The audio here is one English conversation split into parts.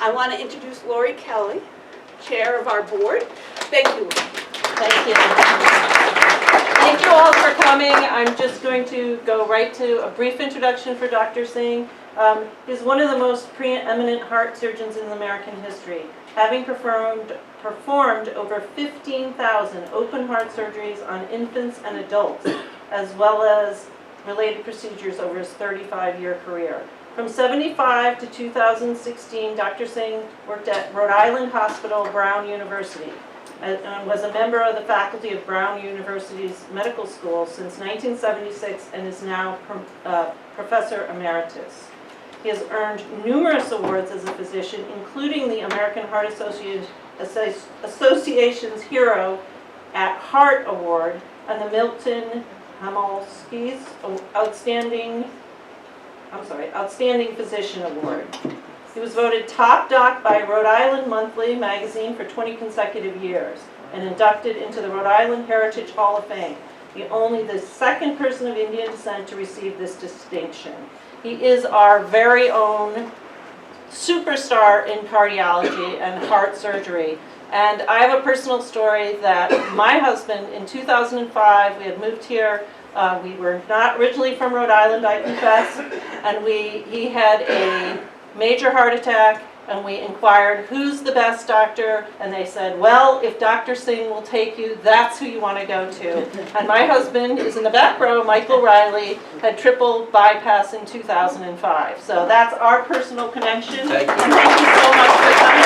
I want to introduce Lori Kelly, Chair of our board. Thank you. Thank you. Thank you all for coming. I'm just going to go right to a brief introduction for Dr. Singh. He's one of the most preeminent heart surgeons in American history, having performed over 15,000 open heart surgeries on infants and adults, as well as related procedures over his 35-year career. From 1975 to 2016, Dr. Singh worked at Rhode Island Hospital, Brown University, and was a member of the faculty of Brown University's medical school since 1976 and is now Professor Emeritus. He has earned numerous awards as a physician, including the American Heart Association's Hero at Heart Award and the Milton Hamalski's Outstanding Physician Award. He was voted top doc by Rhode Island Monthly magazine for 20 consecutive years and inducted into the Rhode Island Heritage Hall of Fame. Only the second person of Indian descent to receive this distinction. He is our very own superstar in cardiology and heart surgery. And I have a personal story that my husband, in 2005, we had moved here. We were not originally from Rhode Island, I confess, and he had a major heart attack, and we inquired, who's the best doctor? And they said, well, if Dr. Singh will take you, that's who you want to go to. And my husband is in the back row, Michael Riley, had triple bypass in 2005. So that's our personal connection. Thank you. And thank you so much for coming.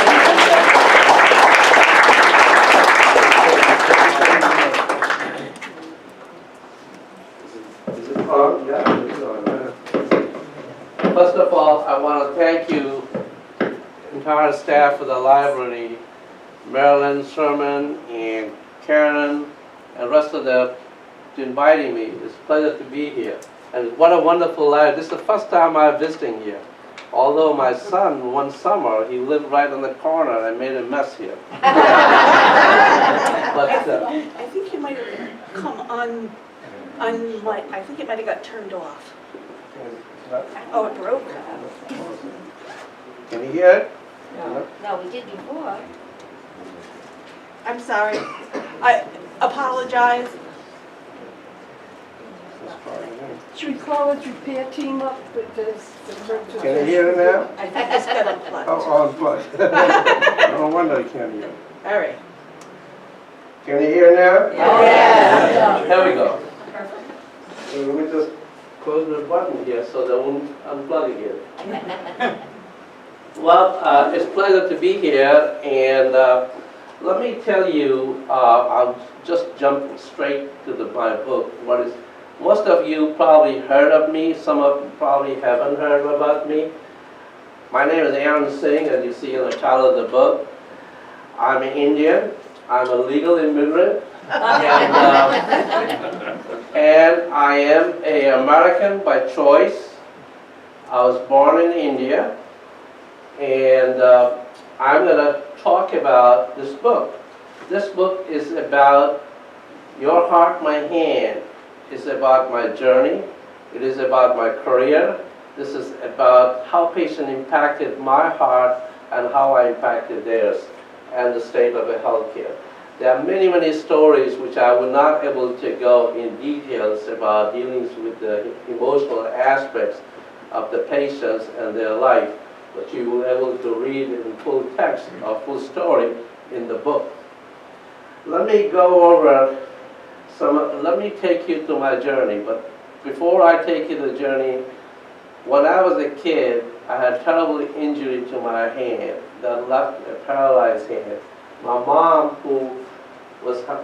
First of all, I want to thank you, entire staff of the library, Marilyn, Sherman, and Karen, and the rest of them, to inviting me. It's a pleasure to be here. And what a wonderful library. This is the first time I'm visiting here. Although my son, one summer, he lived right on the corner and made a mess here. But, I think you might have come on I think it might have got turned off. Oh, it broke. can you hear it? No, we did before. I'm sorry. I apologize. Should we call a repair team up with this? Can you hear it now? I think this got unplugged. Oh, unplugged. No wonder you can't hear. All right. Can you hear now? Yeah. Here we go. So let me just close the button here so that won't unplug again. Well, it's a pleasure to be here, and let me tell you, I'll just jump straight to my book. Most of you probably heard of me, some of you probably haven't heard about me. My name is Arun Singh, as you see in the title of the book. I'm an Indian, I'm a legal immigrant, and I am an American by choice. I was born in India, and I'm going to talk about this book. This book is about Your Heart, My Hand. It's about my journey. It is about my career. This is about how patient impacted my heart and how I impacted theirs and the state of the healthcare. There are many, many stories which I was not able to go in details about dealing with the emotional aspects of the patients and their life, but you will be able to read in full text or full story in the book. Let me go over let me take you to my journey, but before I take you to the journey, when I was a kid, I had a terrible injury to my hand that left a paralyzed hand. My mom, who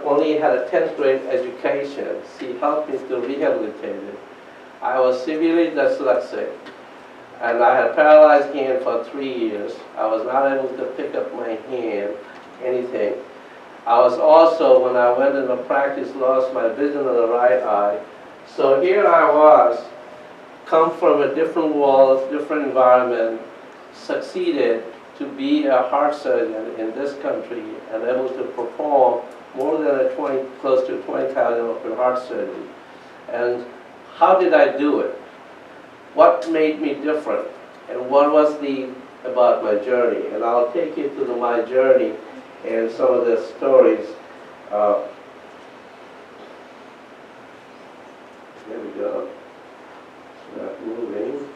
only had a 10th grade education, she helped me to rehabilitate it. I was severely dyslexic, and I had a paralyzed hand for 3 years. I was not able to pick up my hand, anything. I was also, when I went into practice, lost my vision of the right eye. So here I was, come from a different world, different environment, succeeded to be a heart surgeon in this country and able to perform more than close to 20,000 open heart surgery. And how did I do it? What made me different? And what was the about my journey, and I'll take you to my journey and some of the stories. There we go. It's not moving.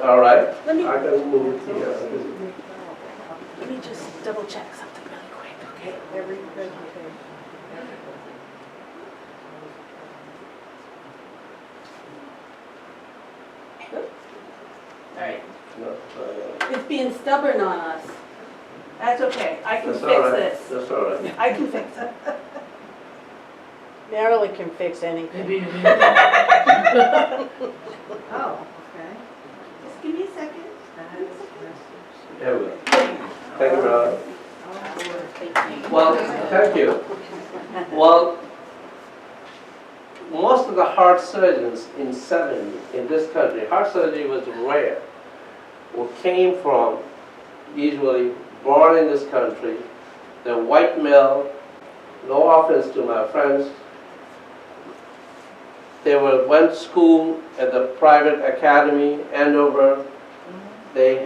All right, Let me, I can move it here. let me just double check something really quick, okay? Every presentation. All right, No, It's being stubborn on us. that's okay, I can that's fix all right. this. That's all right. I can fix it. Marilyn can fix anything. Oh, okay. Just give me a second. There we go. Thank you, Ron. Well, thank you. Well, most of the heart surgeons in this country, heart surgery was rare, who came from, usually born in this country, the white male, no offense to my friends, they went to school at the private academy, Andover. They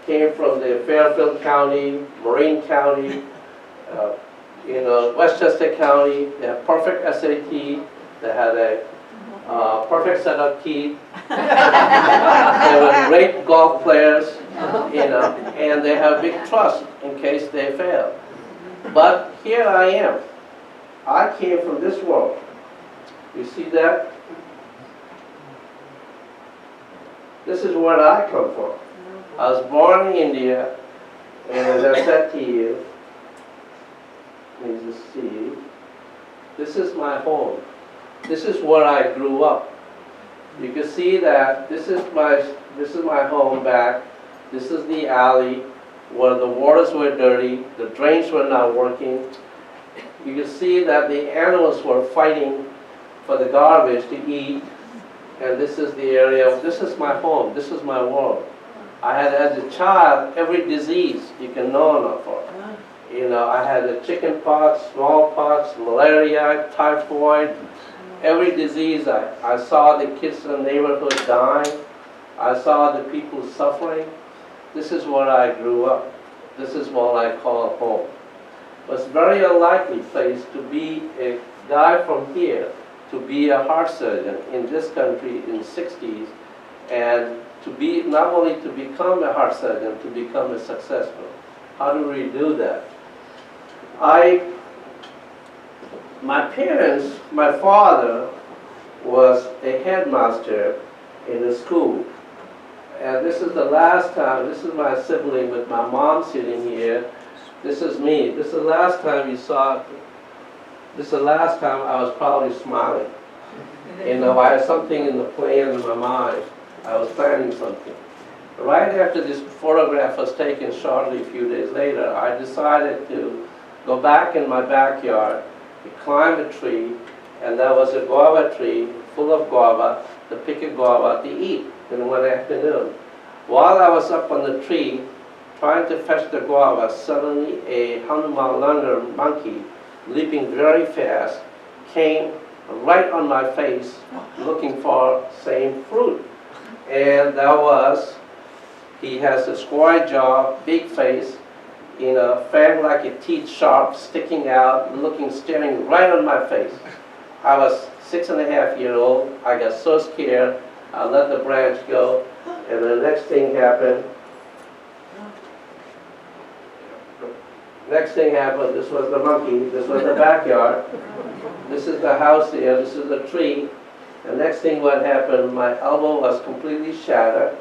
came from the Fairfield County, Marin County, Westchester County. They had perfect SAT. They had a perfect set of teeth. They were great golf players, and they have big trust in case they fail. But here I am. I came from this world. You see that? This is where I come from. I was born in India, and as I said to you, let me just see, this is my home. This is where I grew up. You can see that this is my home back. This is the alley where the waters were dirty, the drains were not working. You can see that the animals were fighting for the garbage to eat, and this is the area, this is my home, this is my world. I had, as a child, every disease you can know of. I had the chicken pox, smallpox, malaria, typhoid, every disease. I saw the kids in the neighborhood dying. I saw the people suffering. This is where I grew up. This is what I call home. But it's a very unlikely place to be a guy from here to be a heart surgeon in this country in the 60s, and to be, not only to become a heart surgeon, to become a successful. How do we do that? My parents, my father was a headmaster in a school. And this is the last time, this is my sibling with my mom sitting here. This is me. This is the last time you saw, this is the last time I was probably smiling. I had something in the plan in my mind. I was planning something. Right after this photograph was taken shortly a few days later, I decided to go back in my backyard, to climb a tree, and there was a guava tree full of guava, to pick a guava to eat in one afternoon. While I was up on the tree trying to fetch the guava, suddenly a 100-mile-an-hour monkey, leaping very fast, came right on my face looking for same fruit. And that was, he has a square jaw, big face, fang like a teeth sharp, sticking out, staring right on my face. I was 6.5 years old. I got so scared, I let the branch go, and the next thing happened. This was the monkey, this was the backyard, this is the house here, this is the tree. The next thing what happened, my elbow was completely shattered.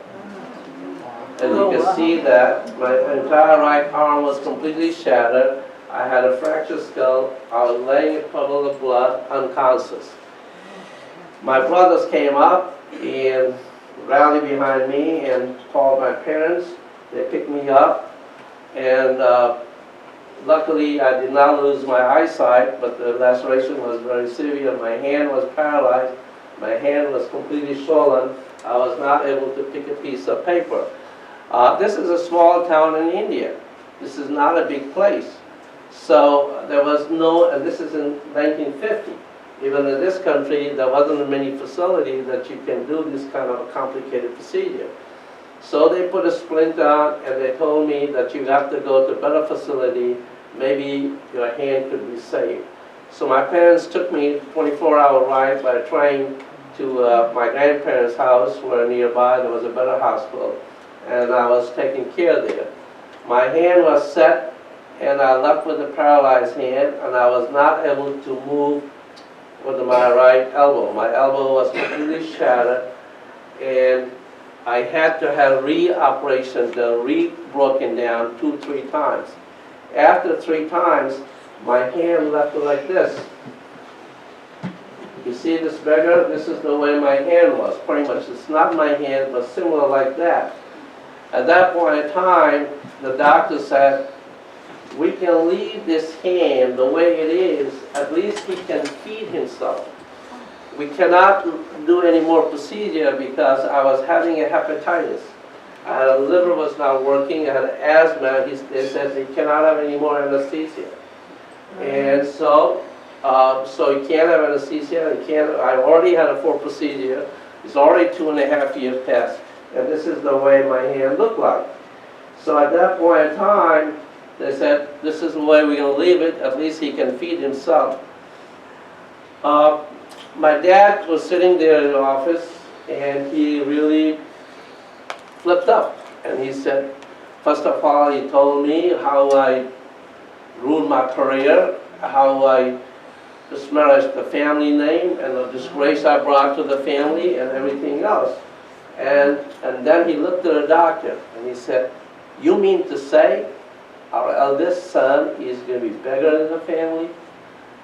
And you can see that my entire right arm was completely shattered. I had a fractured skull. I was laying in a puddle of blood, unconscious. My brothers came up and rallied behind me and called my parents. They picked me up, and luckily I did not lose my eyesight, but the laceration was very severe. My hand was paralyzed. My hand was completely swollen. I was not able to pick a piece of paper. This is a small town in India. This is not a big place. So there was no, and this is in 1950. even in this country, there wasn't many facilities that you can do this kind of a complicated procedure. So they put a splint on, and they told me that you have to go to a better facility, maybe your hand could be saved. So my parents took me 24-hour ride by train to my grandparents' house, where nearby there was a better hospital, and I was taken care of there. My hand was set, and I left with a paralyzed hand, and I was not able to move with my right elbow. My elbow was completely shattered, and I had to have re-operation, re-broken down 2-3 times. After 3 times, my hand left like this. You see this beggar? This is the way my hand was, pretty much. It's not my hand, but similar like that. At that point in time, the doctor said, we can leave this hand the way it is, at least he can feed himself. We cannot do any more procedure because I was having a hepatitis. I had a liver was not working, I had asthma. They said they cannot have any more anesthesia. And so you can't have anesthesia, I already had a full procedure. It's already 2.5 years past, and this is the way my hand looked like. So at that point in time, they said, this is the way we're going to leave it, at least he can feed himself. My dad was sitting there in the office, and he really flipped up. And he said, first of all, he told me how I ruined my career, how I disparaged the family name, and the disgrace I brought to the family, and everything else. And then he looked at the doctor, and he said, you mean to say our eldest son is going to be bigger in the family?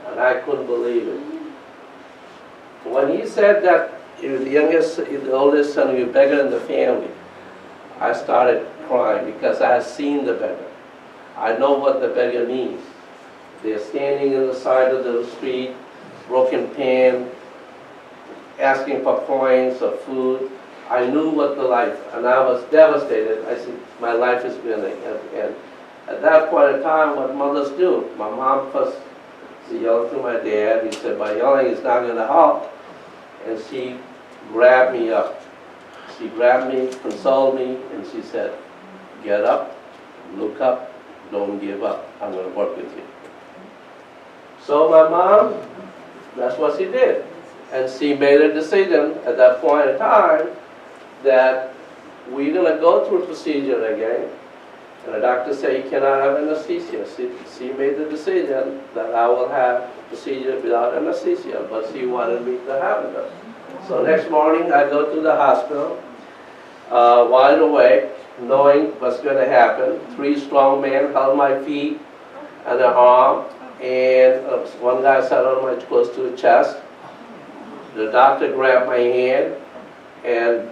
And I couldn't believe it. When he said that the oldest son will be bigger in the family, I started crying because I had seen the beggar. I know what the beggar means. They're standing on the side of the street, broken pan, asking for coins or food. I knew what the life, and I was devastated. I said, my life is going to end. At that point in time, what mothers do, my mom first yelled to my dad. He said, by yelling is not going to help. And she grabbed me up. She grabbed me, consoled me, and she said, get up, look up, don't give up. I'm going to work with you. So my mom, that's what she did. And she made a decision at that point in time that we're going to go through a procedure again. And the doctor said you cannot have anesthesia. She made the decision that I will have a procedure without anesthesia, but she wanted me to have it. So next morning I go to the hospital, wide awake, knowing what's going to happen. 3 strong men held my feet and an arm, and one guy sat on my close to the chest. The doctor grabbed my hand and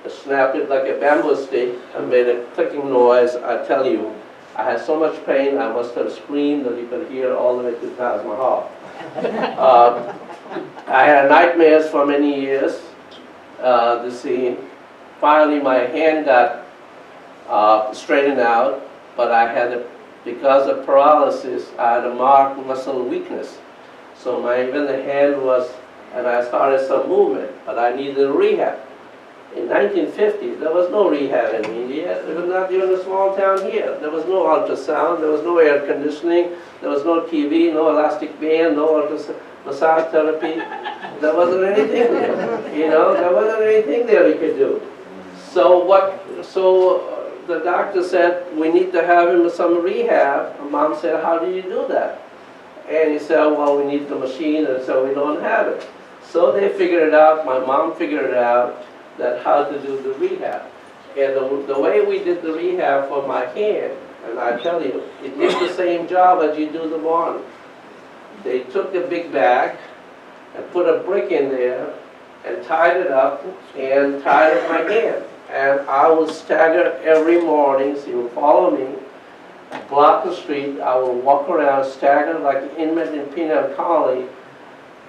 snapped it like a bamboo stick and made a clicking noise. I tell you, I had so much pain I must have screamed that you could hear all the way to Taj Mahal. I had nightmares for many years. The scene. Finally, my hand got straightened out, but I had because of paralysis, I had a marked muscle weakness. So even the hand was, and I started some movement, but I needed rehab. In 1950, there was no rehab in India. There was not even a small town here. There was no ultrasound, there was no air conditioning, there was no TV, no elastic band, no massage therapy. There wasn't anything there. You know, there wasn't anything there we could do. So the doctor said, we need to have him some rehab. And Mom said, how do you do that? And he said, well, we need the machine, and so we don't have it. So they figured it out, my mom figured it out, that how to do the rehab. And the way we did the rehab for my hand, and I tell you, it did the same job as you do the morning. They took a big bag and put a brick in there and tied it up and tied up my hand. And I would stagger every morning, so you would follow me, block the street, I would walk around, stagger like an inmate in penal colony,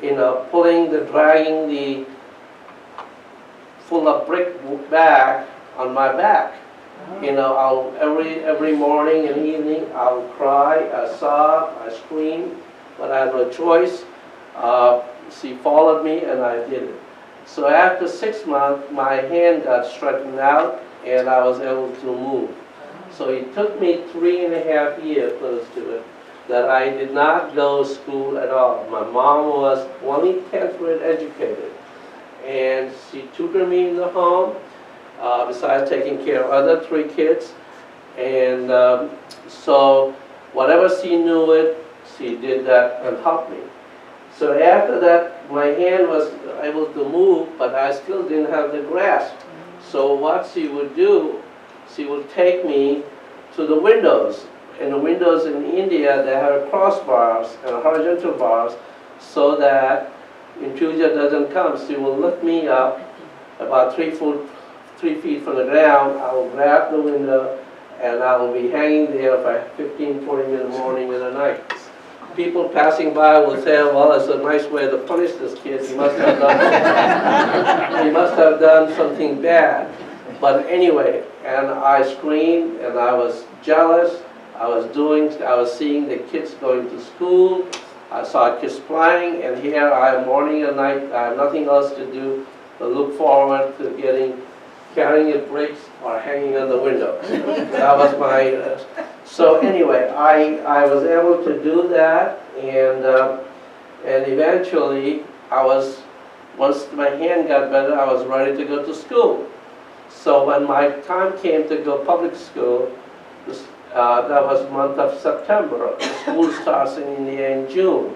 you know, dragging the full of brick bag on my back. You know, every morning and evening I would cry, I sob, I scream, but I had no choice. she followed me and I did it. So after 6 months, my hand got straightened out and I was able to move. So it took me 3.5 years, close to it, that I did not go to school at all. My mom was only 10th grade educated, and she tutored me in the home, besides taking care of other 3 kids. And so whatever she knew it, she did that and helped me. So after that, my hand was able to move, but I still didn't have the grasp. So what she would do, she would take me to the windows. And the windows in India, they have crossbars and horizontal bars so that intrusion doesn't come. She will lift me up about 3 feet from the ground. I will grab the window and I will be hanging there for 15, 20 minutes in the morning and the night. People passing by will say, well, it's a nice way to punish this kid. He must have done, he must have done something bad. But anyway, and I screamed and I was jealous. I was seeing the kids going to school. I saw kids playing, and here I am morning and night. I have nothing else to do but look forward to carrying a bricks or hanging on the window. That was my. So anyway, I was able to do that, and eventually once my hand got better, I was ready to go to school. So when my time came to go public school, that was the month of September. School starts in India in June,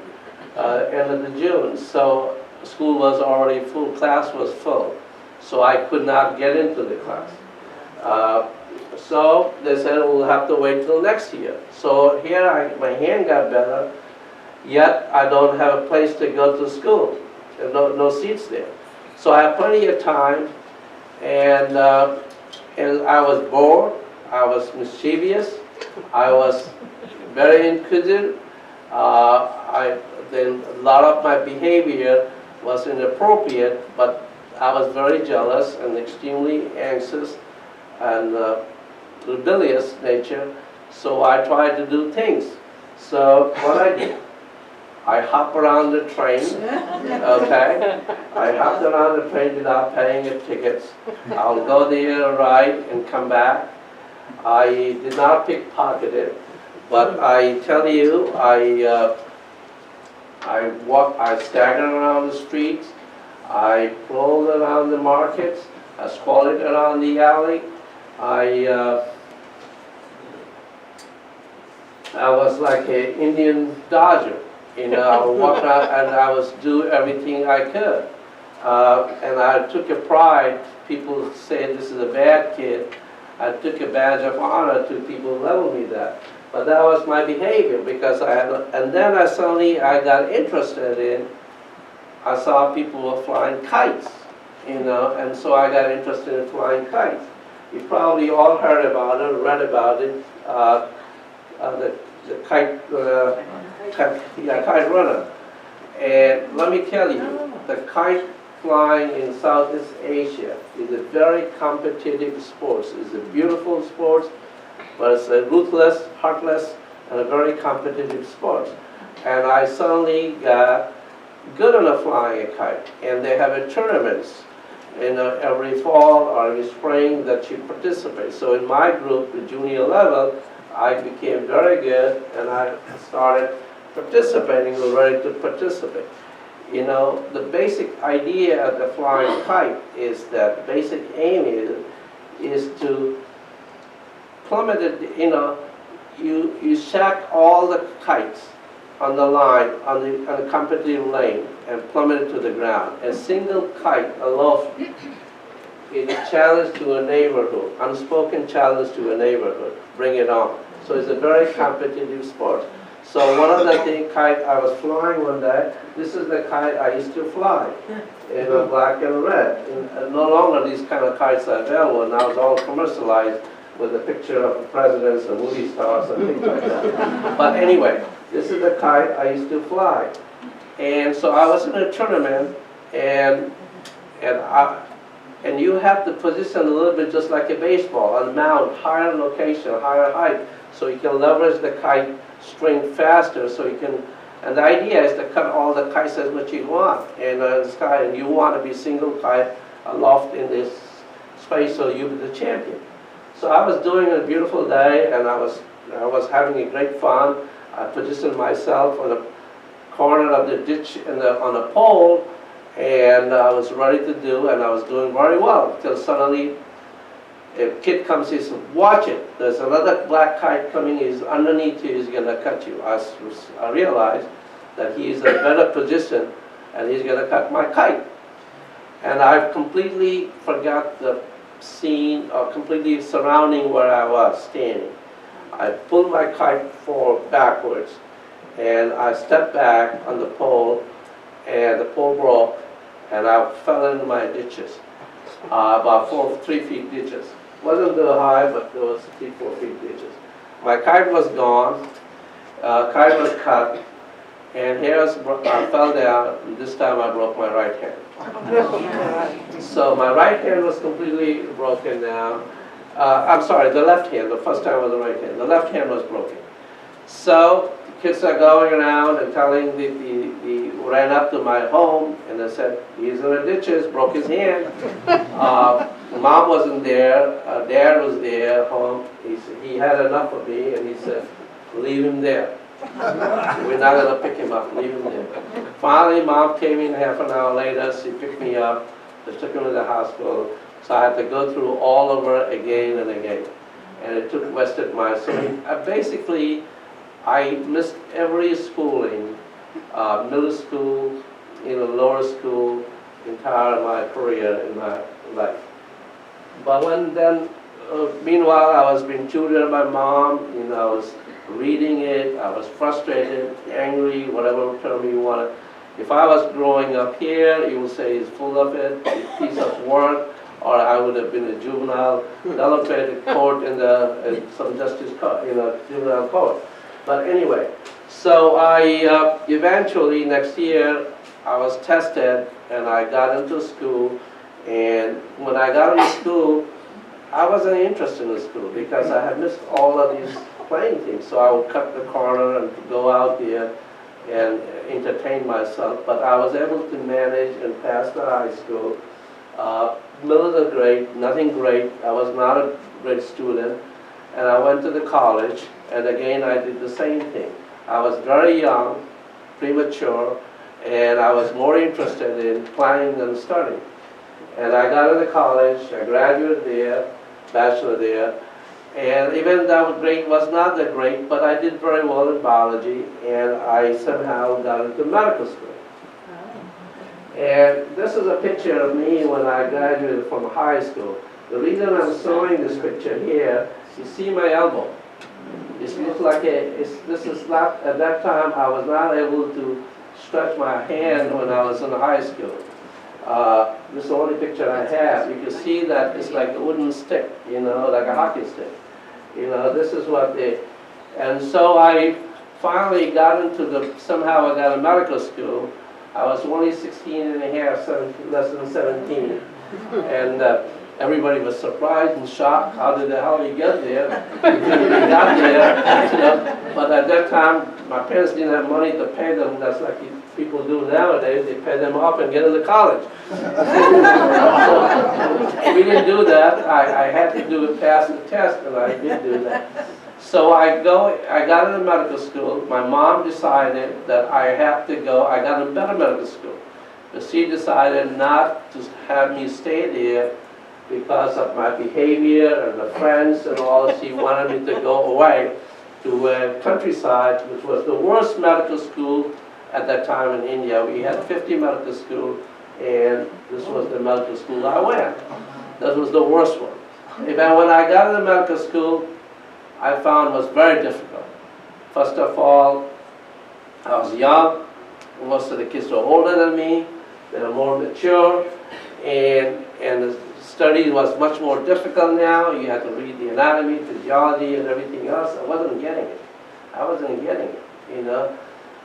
end of the June. So school was already full, class was full. So I could not get into the class. So they said we'll have to wait till next year. So here my hand got better, yet I don't have a place to go to school. There's no seats there. So I have plenty of time, and I was bored, I was mischievous, I was very inquisitive. Then a lot of my behavior was inappropriate, but I was very jealous and extremely anxious and rebellious nature, so I tried to do things. So what I did, I hopped around the train, okay? I hopped around the train without paying the tickets. I'll go there, ride, and come back. I did not pickpocket it, but I tell you, I staggered around the streets, I rolled around the markets, I squatted around the alley. I was like an Indian dodger, you know. I would walk around and I was do everything I could, and I took a pride. People say this is a bad kid. I took a badge of honor to people who leveled me that. But that was my behavior because I had. And then I got interested in. I saw people were flying kites, you know, and so I got interested in flying kites. You probably all heard about it, read about it, the kite runner. And let me tell you, the kite flying in Southeast Asia is a very competitive sport. It's a beautiful sport, but it's a ruthless, heartless, and a very competitive sport. And I suddenly got good enough flying a kite, and they have a tournaments every fall or every spring that you participate. So in my group, the junior level, I became very good, and I started participating, was ready to participate. You know, the basic idea of the flying kite is that the basic aim is to plummet it, you know, you stack all the kites on the line, on the competitive lane, and plummet it to the ground. A single kite aloft is a challenge to a neighborhood, unspoken challenge to a neighborhood. Bring it on. So it's a very competitive sport. So one of the kite I was flying one day, this is the kite I used to fly, in black and red. And no longer these kind of kites are available, now it's all commercialized with a picture of the presidents and movie stars and things like that. But anyway, this is the kite I used to fly. And so I was in a tournament, and you have to position a little bit just like a baseball, on mount, higher location, higher height, so you can leverage the kite string faster, so you can And the idea is to cut all the kites as much you want in the sky, and you want to be single kite aloft in this space, so you'll be the champion. So I was doing a beautiful day, and I was having a great fun. I positioned myself on the corner of the ditch on a pole, and I was ready to do, and I was doing very well, until suddenly a kid comes, he says, watch it, there's another black kite coming, he's underneath you, he's going to cut you. I realized that he's in a better position, and he's going to cut my kite. And I completely forgot the scene, or completely surrounding where I was standing. I pulled my kite forward backwards, and I stepped back on the pole, and the pole broke, and I fell into my ditches, about 3 feet ditches. Wasn't too high, but there was 3, 4 feet ditches. My kite was gone, kite was cut, and I fell down, and this time I broke my right hand. So my right hand was completely broken now. I'm sorry, the left hand, the first time was the right hand. The left hand was broken. So the kids are going around and telling ran up to my home, and they said, he's in the ditches, broke his hand. Mom wasn't there, Dad was there home. He had enough of me, and he said, leave him there. We're not going to pick him up, leave him there. Finally, Mom came in half an hour later, she picked me up, they took him to the hospital. So I had to go through all over again and again. And it wasted my, so basically, I missed every schooling, middle school, lower school, entire my career in my life. But meanwhile, I was being tutored by Mom, I was reading it, I was frustrated, angry, whatever term you want. If I was growing up here, you would say he's full of it, a piece of work, or I would have been a juvenile delinquent court in some justice court, juvenile court. But anyway, so I eventually next year I was tested, and I got into school. And when I got into school, I wasn't interested in school because I had missed all of these playing things. So I would cut the corner and go out there and entertain myself. But I was able to manage and pass the high school. Middle of the grade, nothing great. I was not a great student. And I went to the college, and again I did the same thing. I was very young, premature, and I was more interested in planning than studying. And I got into college, I graduated there, bachelor there, and even that grade was not that great, but I did very well in biology, and I somehow got into medical school. And this is a picture of me when I graduated from high school. The reason I'm showing this picture here, you see my elbow. It looks like this is not, at that time I was not able to stretch my hand when I was in high school. This is the only picture I have. You can see that it's like a wooden stick, like a hockey stick. This is what and so I finally got into somehow I got a medical school. I was only 16 and a half, less than 17. And everybody was surprised and shocked. How the hell you get there? We got there, But at that time, my parents didn't have money to pay them. That's like people do nowadays. They pay them off and get into college. So we didn't do that. I had to pass the test, and I did do that. So I got into medical school. My mom decided that I had to go. I got into better medical school. But she decided not to have me stay there because of my behavior and the friends and all. She wanted me to go away to a countryside, which was the worst medical school at that time in India. We had 50 medical schools, and this was the medical school I went. That was the worst one. And when I got into medical school, I found was very difficult. First of all, I was young. Most of the kids were older than me. They were more mature, and the study was much more difficult now. You had to read the anatomy, physiology, and everything else. I wasn't getting it.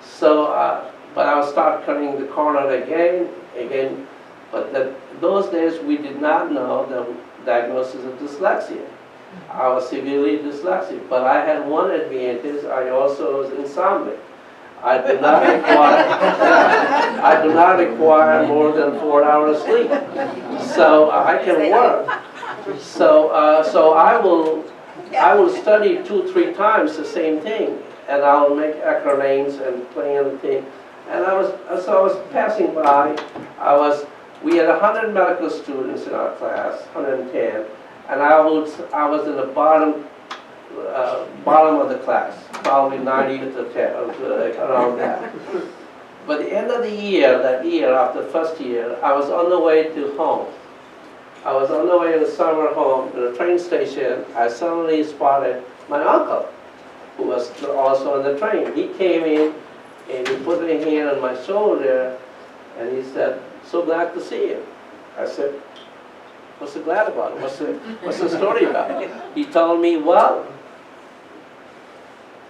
So, but I would start cutting the corner again. But those days we did not know the diagnosis of dyslexia. I was severely dyslexic, but I had one advantage. I also was insomniac. I do not require, I do not require more than 4 hours sleep. So I can work. So I will study 2-3 times the same thing, and I'll make acronyms and play anything. And I was passing by. We had 100 medical students in our class, 110, and I was in the bottom of the class, probably 90th to 10, around that. But the end of the year, after the first year, I was on the way to home. I was on the way to the summer home to the train station. I suddenly spotted my uncle, who was also on the train. He came in and he put a hand on my shoulder and he said, "So glad to see you." I said, "What's so glad about it? What's the story about?" He told me, "Well,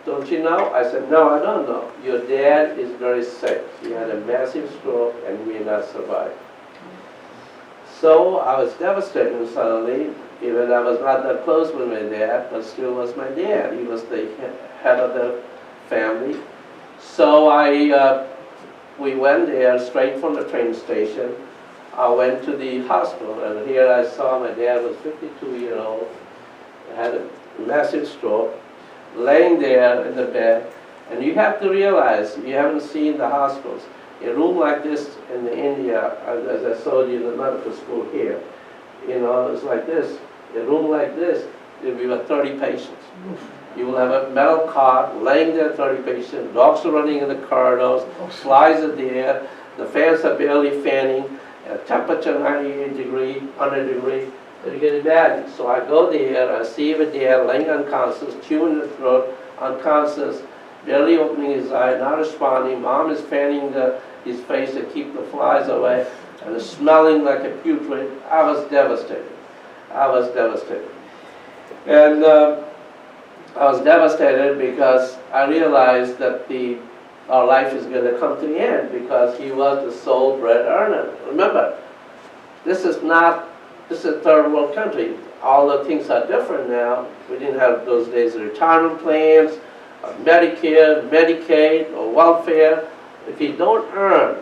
don't you know?" I said, "No, I don't know. Your dad is very sick. He had a massive stroke and he may not survive." So I was devastated suddenly, even I was not that close with my dad, but still was my dad. He was the head of the family. So we went there straight from the train station. I went to the hospital, and here I saw my dad was 52-year-old, had a massive stroke, laying there in the bed. And you have to realize, you haven't seen the hospitals. A room like this in India, as I showed you in the medical school here, it's like this. A room like this, there will be about 30 patients. You will have a metal cot laying there, 30 patients, dogs are running in the corridors, flies are there, the fans are barely fanning, temperature 98 degree, 100 degree. You can imagine. So I go there, I see him there laying unconscious, tube in the throat, unconscious, barely opening his eye, not responding. Mom is fanning his face to keep the flies away, and it's smelling like a putrid. I was devastated. And I was devastated because I realized that our life is going to come to the end because he was the sole bread earner. Remember, this is a third world country. All the things are different now. We didn't have those days retirement plans, Medicare, Medicaid, or welfare. If you don't earn,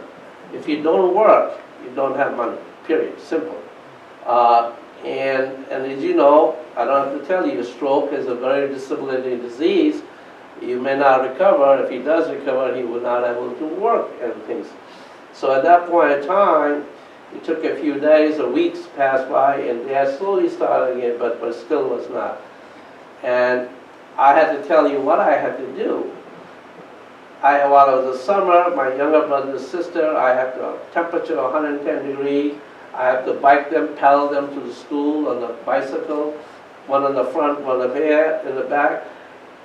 if you don't work, you don't have money, period, simple. And as you know, I don't have to tell you, stroke is a very disabling disease. You may not recover. If he does recover, he will not be able to work and things. So at that point in time, it took a few days or weeks passed by, and they are slowly starting it, but still was not. And I had to tell you what I had to do. While it was the summer, my younger brother and sister, I had the temperature 110 degrees. I have to bike them, pedal them to the school on the bicycle, one on the front, one in the back.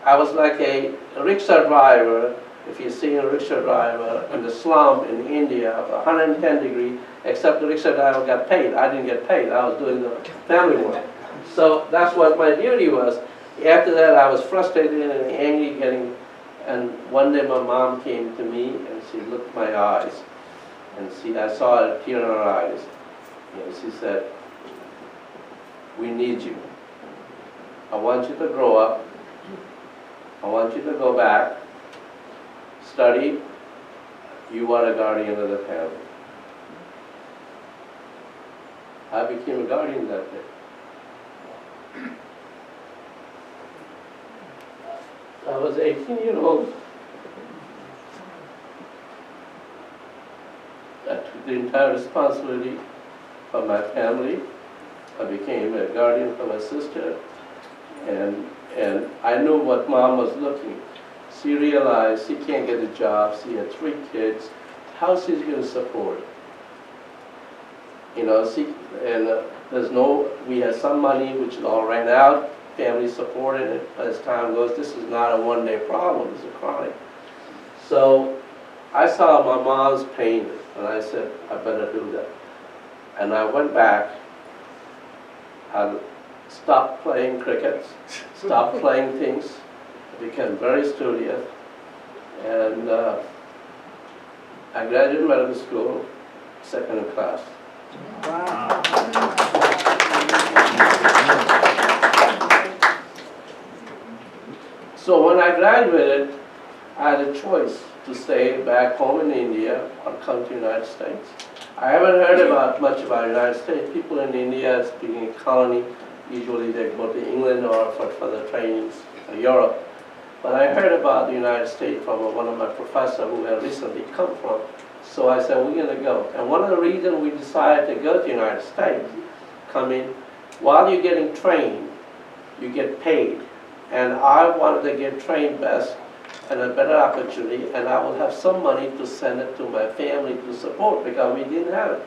I was like a rickshaw driver, if you see a rickshaw driver in the slum in India, 110 degrees, except the rickshaw driver got paid. I didn't get paid. I was doing the family work. So that's what my duty was. After that, I was frustrated and angry, and one day my mom came to me and she looked at my eyes, and I saw a tear in her eyes. And she said, "We need you. I want you to grow up. I want you to go back, study. You are a guardian of the family." I became a guardian that day. I was 18-year-old. I took the entire responsibility for my family. I became a guardian for my sister, and I knew what Mom was looking. She realized she can't get a job. She had 3 kids. How she's going to support it? We had some money which all ran out. Family supported it. As time goes, this is not a one-day problem. It's a chronic. So I saw my mom's pain, and I said, I better do that. And I went back. I stopped playing cricket, stopped playing things, became very studious, and I graduated medical school, second class. So when I graduated, I had a choice to stay back home in India or come to the United States. I haven't heard much about the United States. People in India speaking colony, usually they go to England or for further trainings or Europe. But I heard about the United States from one of my professors who had recently come from. So I said, we're going to go. And one of the reasons we decided to go to the United States, come in, while you're getting trained, you get paid. And I wanted to get trained best and a better opportunity, and I would have some money to send it to my family to support because we didn't have it.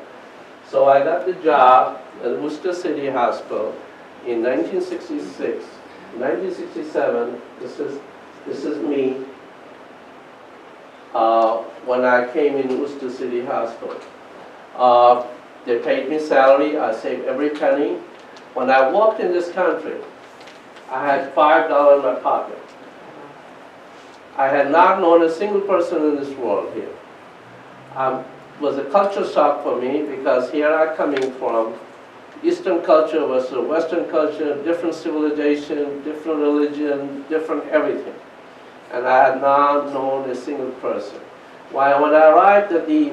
So I got the job at Worcester City Hospital in 1966. 1967, this is me when I came in Worcester City Hospital. They paid me salary, I saved every penny. When I walked in this country, I had $5 in my pocket. I had not known a single person in this world here. It was a culture shock for me because here I'm coming from Eastern culture versus Western culture, different civilization, different religion, different everything. And I had not known a single person. When I arrived at the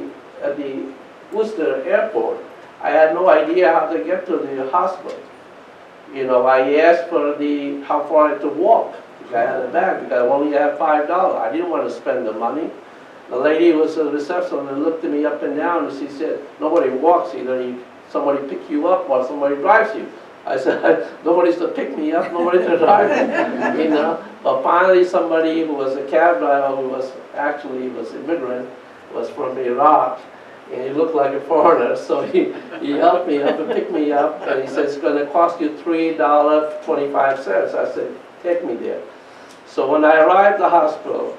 Worcester airport, I had no idea how to get to the hospital. You know, I asked for how far I had to walk. I had a bag because I only had $5. I didn't want to spend the money. The lady was at the reception and looked at me up and down and she said, nobody walks, either somebody pick you up or somebody drives you. I said, nobody's to pick me up, nobody's to drive me, you know. But finally somebody who was a cab driver who was immigrant, was from Iraq, and he looked like a foreigner, so he helped me up and picked me up, and he said, it's going to cost you $3.25. I said, take me there. So when I arrived at the hospital,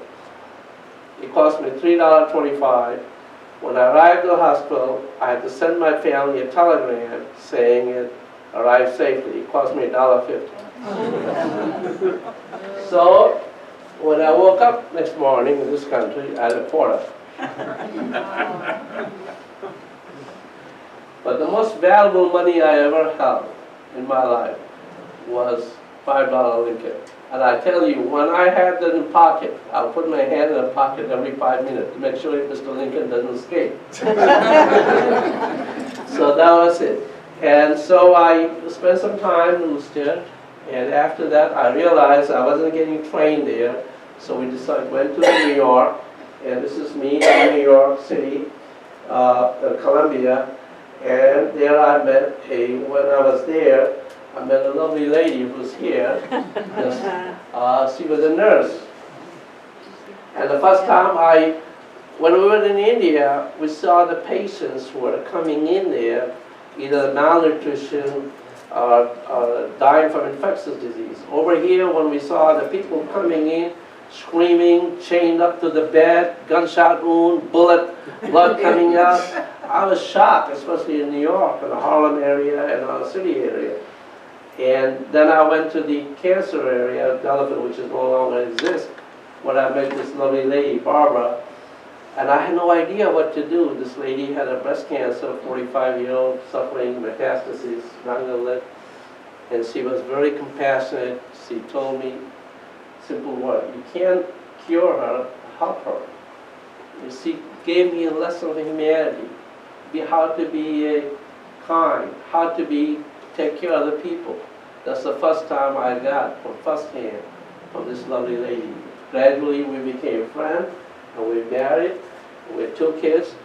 it cost me $3.25. When I arrived at the hospital, I had to send my family a telegram saying it arrived safely. It cost me $1.50. So when I woke up next morning in this country, I had a quarter. But the most valuable money I ever held in my life was $5 Lincoln. And I tell you, when I had that in pocket, I'll put my hand in the pocket every 5 minutes to make sure Mr. Lincoln doesn't escape. So that was it. And so I spent some time in Worcester, and after that I realized I wasn't getting trained there, so we went to New York, and this is me in New York City, Columbia, and there I met when I was there, I met a lovely lady who was here. She was a nurse. And the first time when we were in India, we saw the patients who were coming in there, either malnutrition or dying from infectious disease. Over here, when we saw the people coming in, screaming, chained up to the bed, gunshot wound, bullet, blood coming out, I was shocked, especially in New York, in the Harlem area and our city area. And then I went to the cancer area, Delavan, which is no longer exists, when I met this lovely lady, Barbara, and I had no idea what to do. This lady had a breast cancer, 45-year-old, suffering metastases, not gonna live, and she was very compassionate. She told me, simple word, you can't cure her, help her. And she gave me a lesson of humanity, how to be kind, how to take care of other people. That's the first time I got from first hand from this lovely lady. Gradually we became friends, and we married with 2 kids,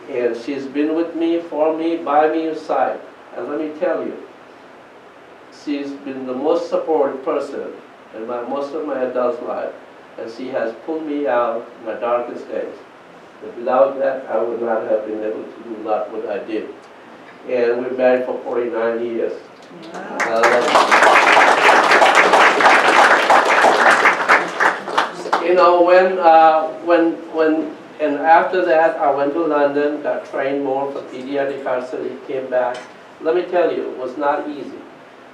and she's been with me, for me, by me inside. And let me tell you, she's been the most supportive person in most of my adult life, and she has pulled me out in my darkest days. But without that, I would not have been able to do a lot what I did. And we're married for 49 years. You know, and after that, I went to London, got trained more for pediatric heart surgery, came back. Let me tell you, it was not easy.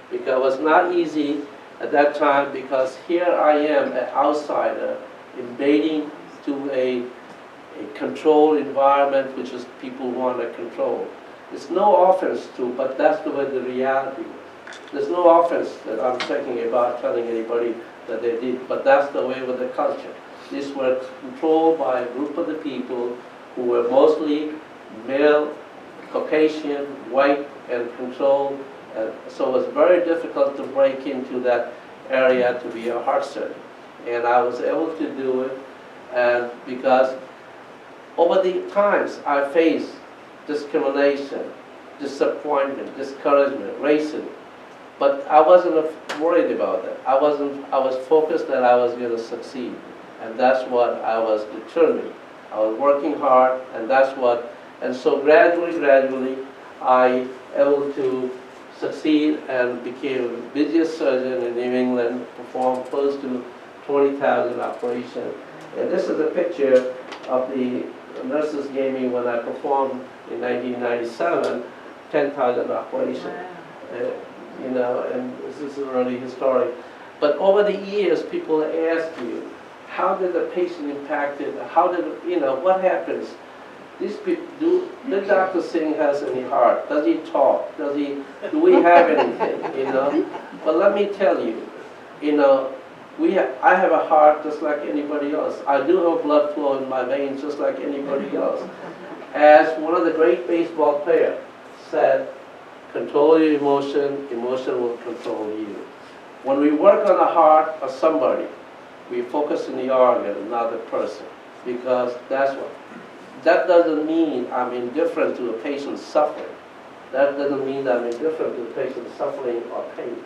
Because it was not easy at that time because here I am, an outsider, invading to a controlled environment which is people want to control. It's no offense to, but that's the way the reality is. There's no offense that I'm thinking about telling anybody that they did, but that's the way with the culture. These were controlled by a group of the people who were mostly male, Caucasian, white, and controlled. And so it was very difficult to break into that area to be a heart surgeon. And I was able to do it, and because over the times I faced discrimination, disappointment, discouragement, racism, but I wasn't worried about that. I was focused that I was going to succeed, and that's what I was determined. I was working hard, and and so gradually, I able to succeed and became the busiest surgeon in New England, performed close to 20,000 operations. And this is a picture of the nurses gave me when I performed in 1997, 10,000 operations. Wow. You know, and this is really historic. But over the years, people ask you, how did the patient impacted? How did, what happens? These people, did Dr. Singh has any heart? Does he talk? Do we have anything, But let me tell you, I have a heart just like anybody else. I do have blood flow in my veins just like anybody else. As one of the great baseball players said, control your emotion, emotion will control you. When we work on the heart of somebody, we focus on the organ, not the person, because that doesn't mean I'm indifferent to a patient's suffering. That doesn't mean I'm indifferent to the patient's suffering or pain.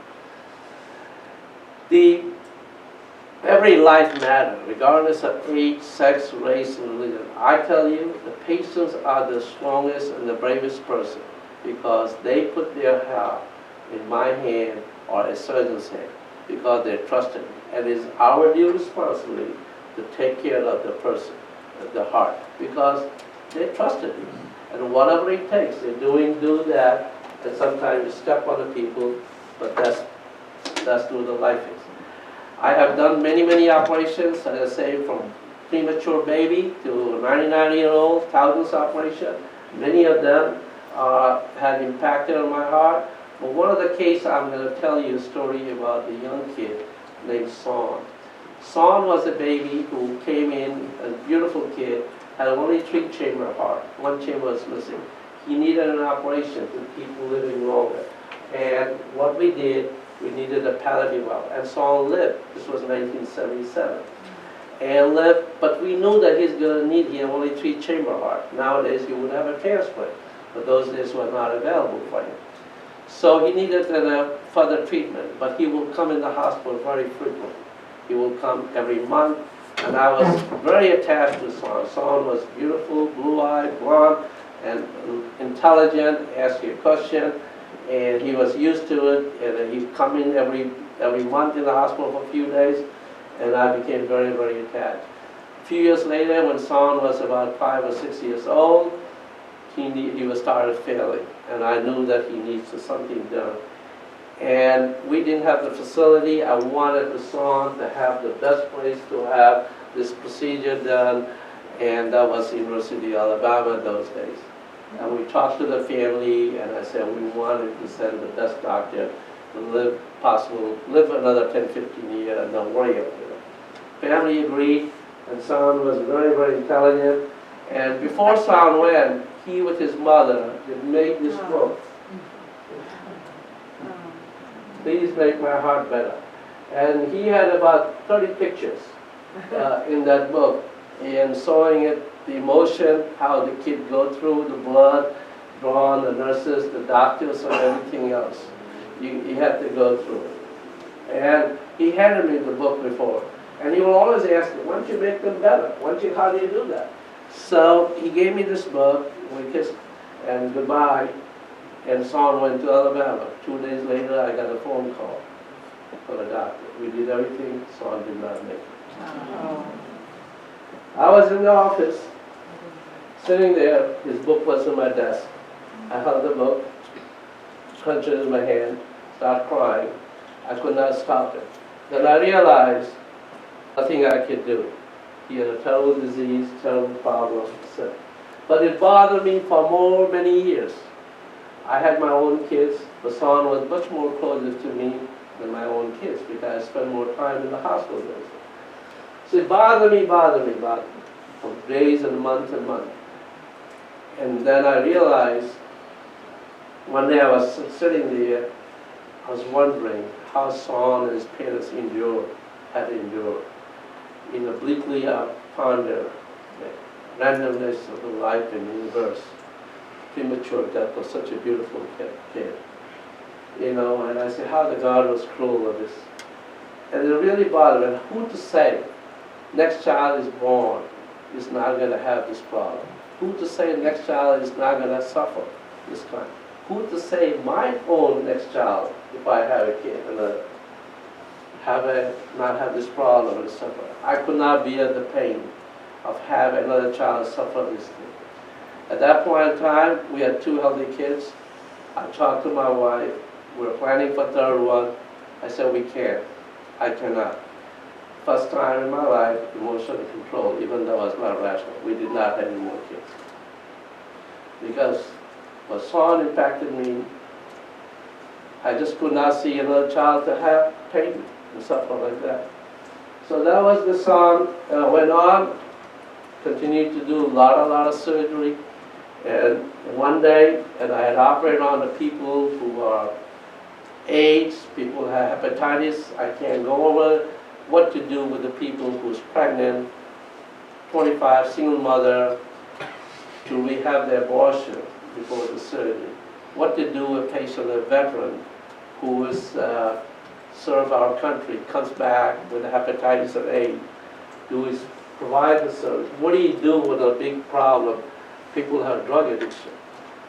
Every life matters, regardless of age, sex, race, and religion. I tell you, the patients are the strongest and the bravest person because they put their heart in my hand or a surgeon's hand because they trusted me. And it's our due responsibility to take care of the person, the heart, because they trusted me. And whatever it takes, they do that, and sometimes you step on the people, but that's who the life is. I have done many operations, as I say, from premature baby to 99-year-old, thousands of operations. Many of them had impacted on my heart. But one of the cases, I'm going to tell you a story about a young kid named Son. Son was a baby who came in, a beautiful kid, had only 3-chamber heart. 1 chamber was missing. He needed an operation to keep living longer. And what we did, we needed a palliative valve. And Son lived. This was 1977. And lived, but we knew that he's going to need, he had only 3-chamber heart. Nowadays, he would have a transplant. But those days were not available for him. So he needed further treatment, but he will come in the hospital very frequently. He will come every month, and I was very attached to Son. Son was beautiful, blue-eyed, blonde, and intelligent, asked you a question, and he was used to it, and he'd come in every month in the hospital for a few days, and I became very attached. A few years later, when Son was about 5 or 6 years old, he was started failing, and I knew that he needs something done. And we didn't have the facility. I wanted the Son to have the best place to have this procedure done, and that was University of Alabama those days. And we talked to the family, and I said we wanted to send the best doctor to live another 10, 15 years and don't worry about it. Family agreed, and Son was very intelligent. And before Son went, he with his mother did make this book. Please make my heart better. And he had about 30 pictures in that book, and showing it, the emotion, how the kid go through the blood drawn, the nurses, the doctors, and everything else. You had to go through it. And he handed me the book before, and he will always ask me, why don't you make them better? How do you do that? So he gave me this book, we kissed, and goodbye, and Son went to Alabama. 2 days later, I got a phone call from the doctor. We did everything, Son did not make it. Oh. I was in the office, sitting there, his book was on my desk. I held the book, clenched it in my hand, started crying. I could not stop it. Then I realized nothing I could do. He had a terrible disease, terrible problem. But it bothered me for many years. I had my own kids. The Son was much more closer to me than my own kids because I spent more time in the hospital. So it bothered me for days and months and months. And then I realized, one day I was sitting there, I was wondering how Son and his parents had endured. In obliquely ponder the randomness of the life in the universe. Premature death of such a beautiful kid. And I said, how the God was cruel of this. And it really bothered me. Who to say, next child is born, is not going to have this problem? Who to say the next child is not going to suffer this kind? Who to say my own next child, if I have a kid, and not have this problem and suffer? I could not bear the pain of having another child suffer this thing. At that point in time, we had 2 healthy kids. I talked to my wife. We were planning for 3rd one. I said, we can't. I cannot. First time in my life, emotional control, even though I was not rational. We did not have any more kids. Because what Son impacted me, I just could not see another child to have pain and suffer like that. So that was the song. Went on, continued to do a lot of surgery. And one day, and I had operated on the people who are AIDS, people who have hepatitis. I can't go over what to do with the people who's pregnant, 25, single mother, to rehab their abortion before the surgery. What to do with a patient, a veteran, who has served our country, comes back with hepatitis and AIDS. Do we provide the service? What do you do with a big problem? People have drug addiction.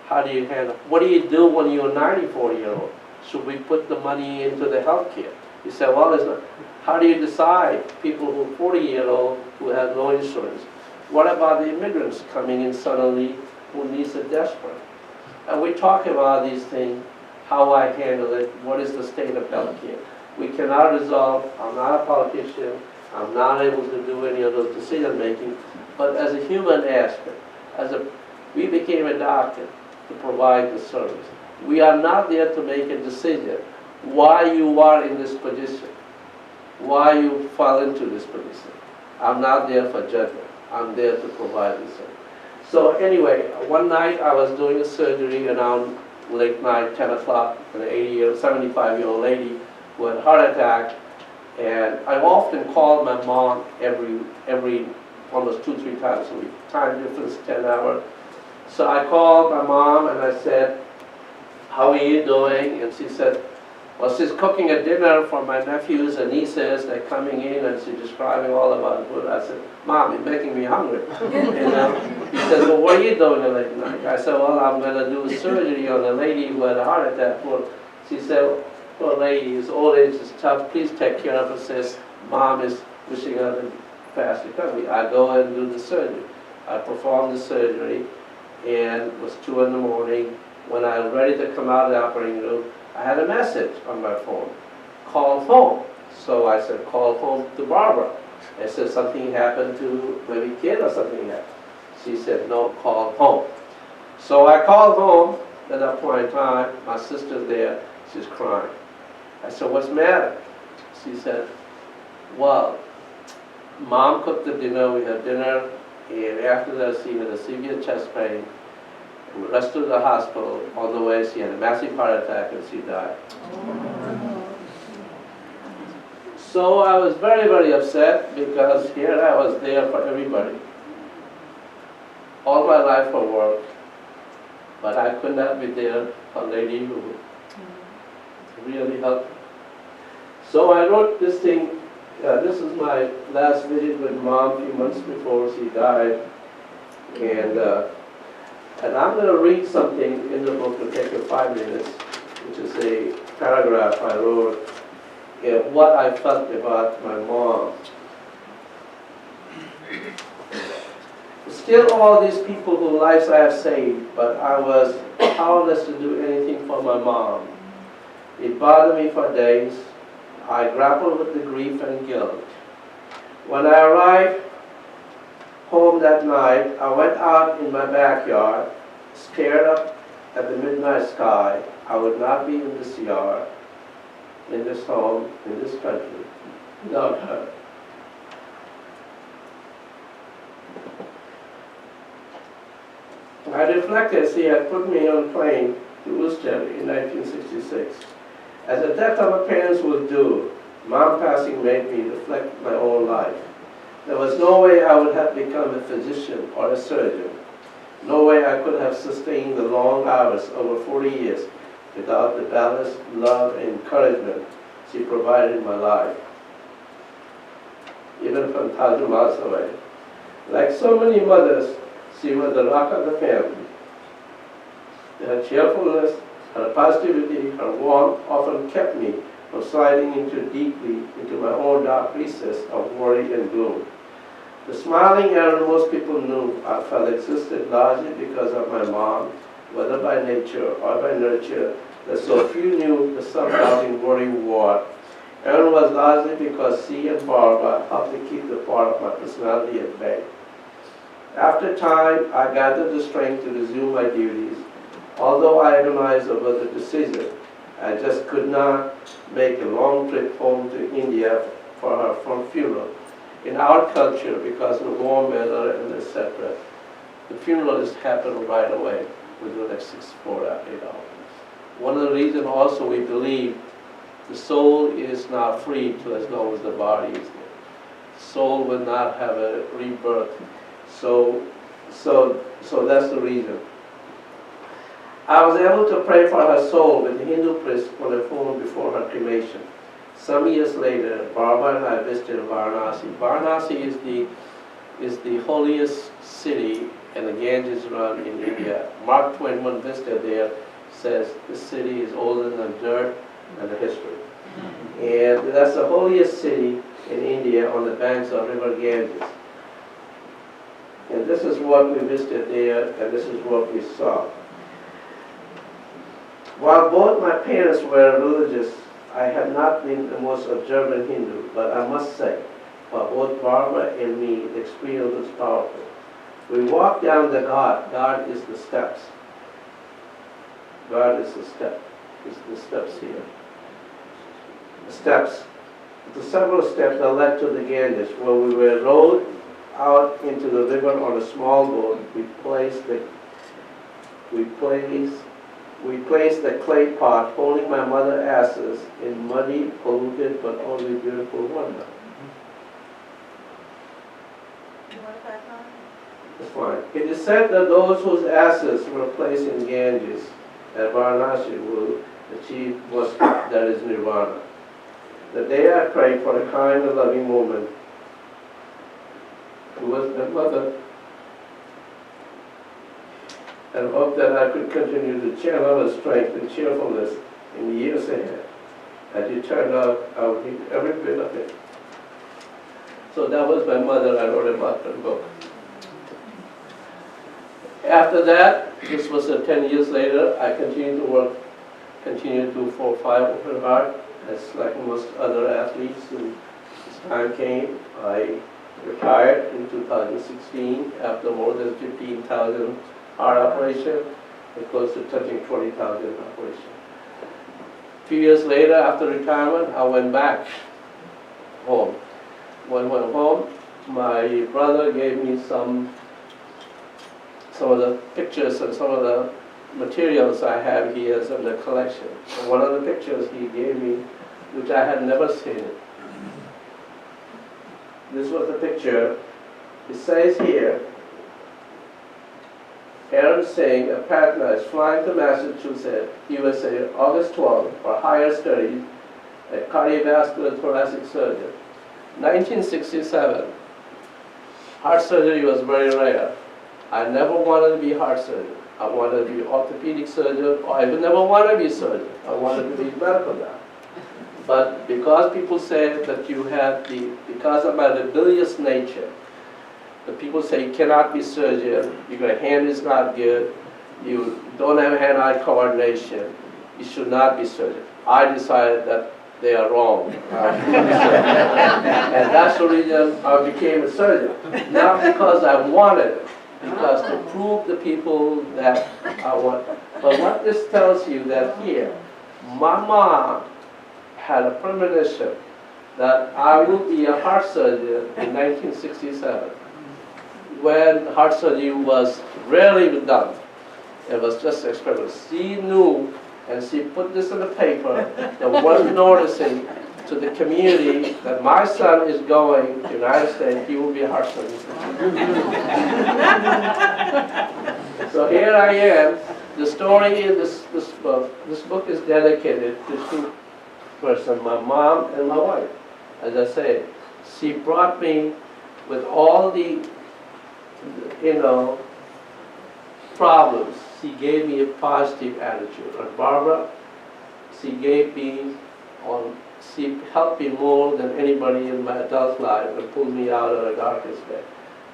How do you handle? What do you do when you're a 94-year-old? Should we put the money into the health care? You say, well, it's not. How do you decide people who are 40-year-old who have no insurance? What about the immigrants coming in suddenly who needs a desperate? And we talk about these things, how I handle it, what is the state of health care. We cannot resolve. I'm not a politician. I'm not able to do any of those decision making. But as a human aspect, we became a doctor to provide the service. We are not there to make a decision why you are in this position, why you fall into this position. I'm not there for judgment. I'm there to provide the service. So anyway, one night I was doing a surgery around late night, 10 o'clock, an 75-year-old lady who had a heart attack. And I often called my mom every almost 2-3 times a week. Time difference, 10 hours. So I called my mom and I said, how are you doing? And she said, well, she's cooking a dinner for my nephews and nieces. They're coming in and she's describing all about food. I said, Mom, you're making me hungry. He said, well, what are you doing late night? I said, well, I'm going to do a surgery on a lady who had a heart attack. Well, she said, poor lady, his old age is tough. Please take care of her. Says, Mom is wishing her to fast recovery. I go and do the surgery. I perform the surgery, and it was 2 in the morning. When I was ready to come out of the operating room, I had a message on my phone. Call home. So I said, call home to Barbara. I said, something happened to maybe kid or something happened. She said, no, call home. So I called home. At that point in time, my sister's there. She's crying. I said, what's the matter? She said, well, Mom cooked the dinner. We had dinner. And after that, she had a severe chest pain. We were rushed to the hospital. On the way, she had a massive heart attack and she died. So I was very, very upset because here I was there for everybody. All my life for work. But I could not be there for a lady who really helped me. So I wrote this thing. This is my last visit with Mom a few months before she died. And I'm going to read something in the book to take 5 minutes, which is a paragraph I wrote, what I felt about my mom. Still all these people whose lives I have saved, but I was powerless to do anything for my mom. It bothered me for days. I grappled with the grief and guilt. When I arrived home that night, I went out in my backyard, stared up at the midnight sky. I would not be in this yard, in this home, in this country, without her. I reflected as he had put me on a plane to Worcester in 1966. As the death of my parents was due, Mom passing made me reflect my own life. There was no way I would have become a physician or a surgeon. No way I could have sustained the long hours over 40 years without the ballast, love, and encouragement she provided in my life, even from 1,000 miles away. Like so many mothers, she was the rock of the family. Her cheerfulness, her positivity, her warmth often kept me from sliding deeply into my own dark recess of worry and gloom. The smiling Arun most people knew I felt existed largely because of my mom, whether by nature or by nurture, that so few knew the self-doubting worry ward. Arun was largely because she and Barbara helped to keep the part of my personality at bay. After time, I gathered the strength to resume my duties. Although I agonized over the decision, I just could not make a long trip home to India for her funeral. In our culture, because of the warm weather and etc., the funeral is happened right away within the next 4 to 8 hours. One of the reasons also we believe the soul is not free till as long as the body is there. The soul will not have a rebirth. So that's the reason. I was able to pray for her soul with the Hindu priest on the phone before her cremation. Some years later, Barbara and I visited Varanasi. Varanasi is the holiest city and the Ganges run in India. Mark Twain, when visited there, says the city is older than dirt and the history. And that's the holiest city in India on the banks of River Ganges. And this is what we visited there, and this is what we saw. While both my parents were religious, I had not been the most observant Hindu, but I must say, for both Barbara and me, the experience was powerful. We walked down the ghat. Ghat is the steps. Ghat is the step. It's the steps here. The steps. The several steps that led to the Ganges, where we were rowed out into the river on a small boat. We placed the clay pot holding my mother's ashes in muddy, polluted, but only beautiful water. That's fine. It is said that those whose ashes were placed in Ganges at Varanasi will achieve that is nirvana. The day I prayed for a kind and loving woman who was my mother, and hope that I could continue to channel her strength and cheerfulness in the years ahead. As it turned out, I would need every bit of it. So that was my mother. I wrote about her book. After that, this was 10 years later, I continued to work, continued to do 4 or 5 open heart, as like most other athletes. And as time came, I retired in 2016 after more than 15,000 heart operation and close to touching 20,000 operation. A few years later, after retirement, I went back home. When I went home, my brother gave me some of the pictures and some of the materials I have here in the collection. And one of the pictures he gave me, which I had never seen it. This was the picture. It says here, Arun Singh, a partner, is flying to Massachusetts, USA, August 12th for higher studies at cardiovascular thoracic surgeon. 1967, heart surgery was very rare. I never wanted to be a heart surgeon. I wanted to be an orthopedic surgeon, or I even never wanted to be a surgeon. I wanted to be a medical doctor. But because people say that you have because of my rebellious nature, the people say you cannot be surgeon, your hand is not good, you don't have hand-eye coordination, you should not be surgeon. I decided that they are wrong. And that's the reason I became a surgeon. Not because I wanted it, because to prove the people that I want. But what this tells you that here, my mom had a premonition that I would be a heart surgeon in 1967. When heart surgery was rarely done. It was just an experiment. She knew, and she put this in the paper that was noticing to the community that my son is going to the United States, he will be her son. So here I am. The story in this book. This book is dedicated to two persons, my mom and my wife. As I said, she brought me with all the, problems. She gave me a positive attitude. And Barbara, she helped me more than anybody in my adult life and pulled me out of the darkest bed.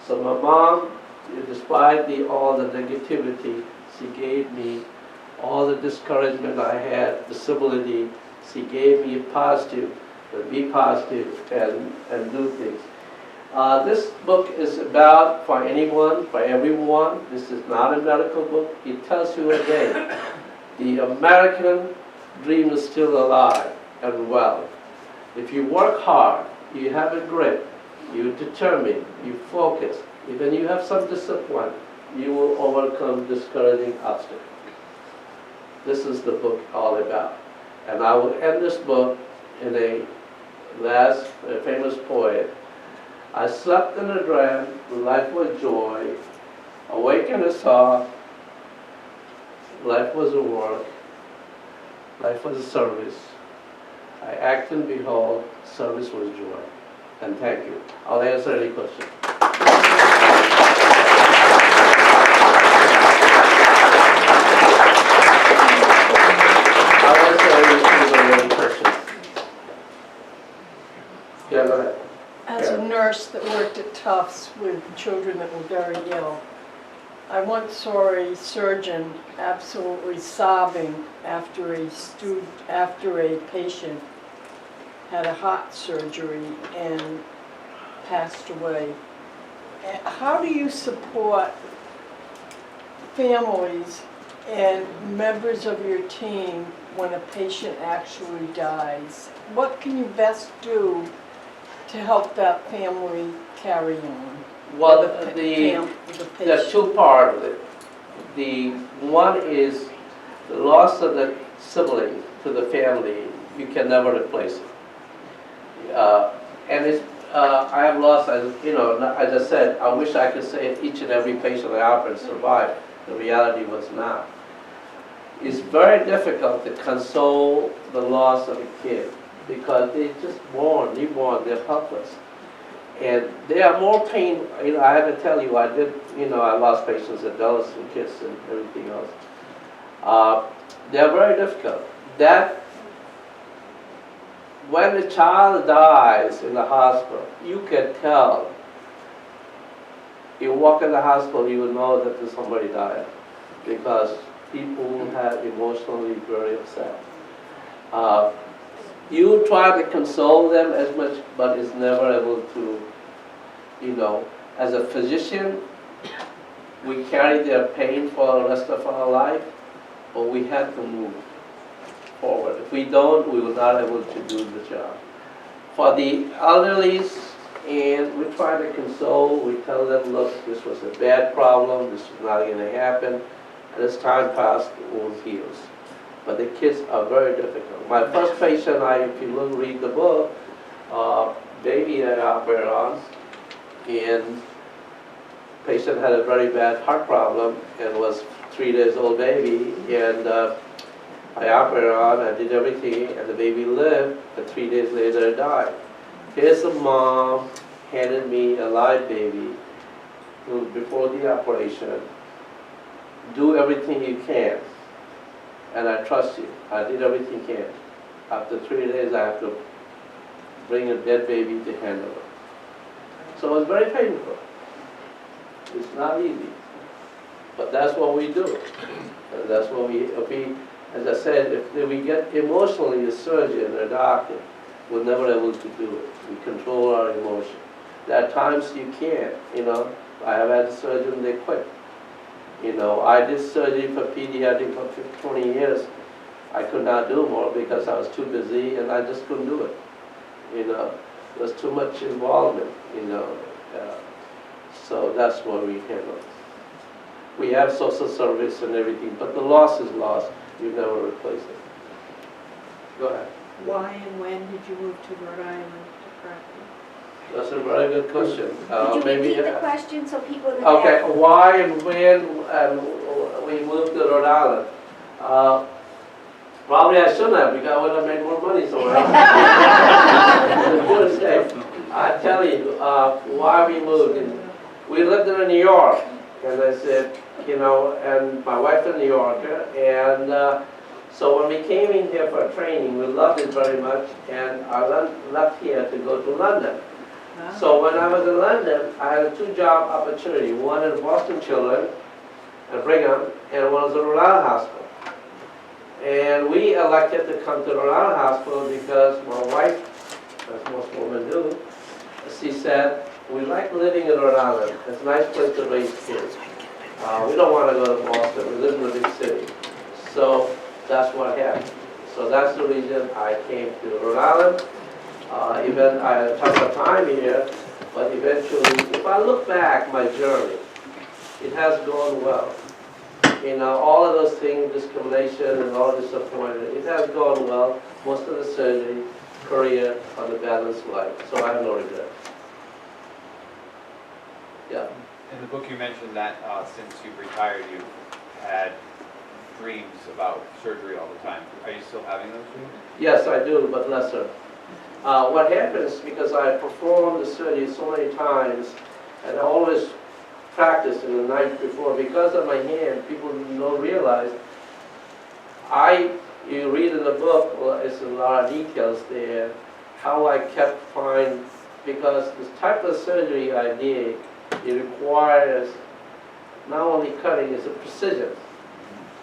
So my mom, despite all the negativity, she gave me all the discouragement I had, disability. She gave me a positive, be positive and do things. This book is about for anyone, for everyone. This is not a medical book. It tells you again, the American dream is still alive and well. If you work hard, you have a grit, you're determined, you focus, even you have some discipline, you will overcome discouraging obstacles. This is the book all about. And I will end this book in a famous poet. I slept in a dream, life was joy. Awakened a saw, life was a work. Life was a service. I acted and behold, service was joy. And thank you. I'll answer any questions. I'll answer any questions. Yeah, go ahead. As a nurse that worked at Tufts with children that were very ill, I once saw a surgeon absolutely sobbing after a patient had a heart surgery and passed away. How do you support families and members of your team when a patient actually dies? What can you best do to help that family carry on? Well, there are two parts of it. The one is the loss of the sibling to the family. You can never replace it. And it's, I have lost, as I said, I wish I could say each and every patient I operate survived. The reality was not. It's very difficult to console the loss of a kid because they're just newborn, they're helpless. And they are more pain, I have to tell you, I lost patients, adults and kids and everything else. They're very difficult. That, when a child dies in the hospital, you can tell. You walk in the hospital, you will know that there's somebody died because people have emotionally very upset. You try to console them as much, but it's never able to, as a physician, we carry their pain for the rest of our life, but we have to move forward. If we don't, we will not able to do the job. For the elderly, and we try to console, we tell them, look, this was a bad problem, this is not going to happen, and as time passed, the wound heals. But the kids are very difficult. My first patient, if you will read the book, baby I operated on, and patient had a very bad heart problem and was 3 days old baby, and I operated on, I did everything, and the baby lived, but 3 days later it died. Here's a mom handed me a live baby who, before the operation, do everything you can. And I trust you. I did everything you can. After 3 days, I have to bring a dead baby to handle it. So it's very painful. It's not easy. But that's what we do. And that's what as I said, if we get emotionally, a surgeon or a doctor, we're never able to do it. We control our emotion. There are times you can't, I have had a surgeon, they quit. I did surgery for pediatric for 20 years. I could not do more because I was too busy and I just couldn't do it. There was too much involvement, so that's what we handle. We have social service and everything, but the loss is lost. You never replace it. Go ahead. Why and when did you move to Rhode Island to practice? That's a very good question. Could you Maybe. repeat the question so people that Okay, why and when we moved to Rhode Island? Probably I shouldn't have, because I would have made more money somewhere else. I tell you, why we moved. We lived in New York, and I said, you know, and my wife is a New Yorker, and so when we came in here for training, we loved it very much, and I left here to go to London. So when I was in London, I had a 2-job opportunity, one in Boston Children at Brigham, and one was at Rhode Island Hospital. And we elected to come to Rhode Island Hospital because my wife, as most women do, she said, we like living in Rhode Island. It's a nice place to raise kids. We don't want to go to Boston. We live in a big city. So that's what happened. So that's the reason I came to Rhode Island. Even I had a tough time here, but eventually, if I look back my journey, it has gone well. You know, all of those things, discrimination and all disappointment, it has gone well. Most of the surgery, career, on the balanced life. So I have no regrets. Yeah. In the book you mentioned that since you've retired, you've had dreams about surgery all the time. Are you still having those dreams? Yes, I do, but lesser. What happens, because I performed the surgery so many times, and I always practiced in the night before, because of my hand, people don't realize, you read in the book, well, it's a lot of details there, how I kept fine, because this type of surgery I did, it requires not only cutting, it's a precision.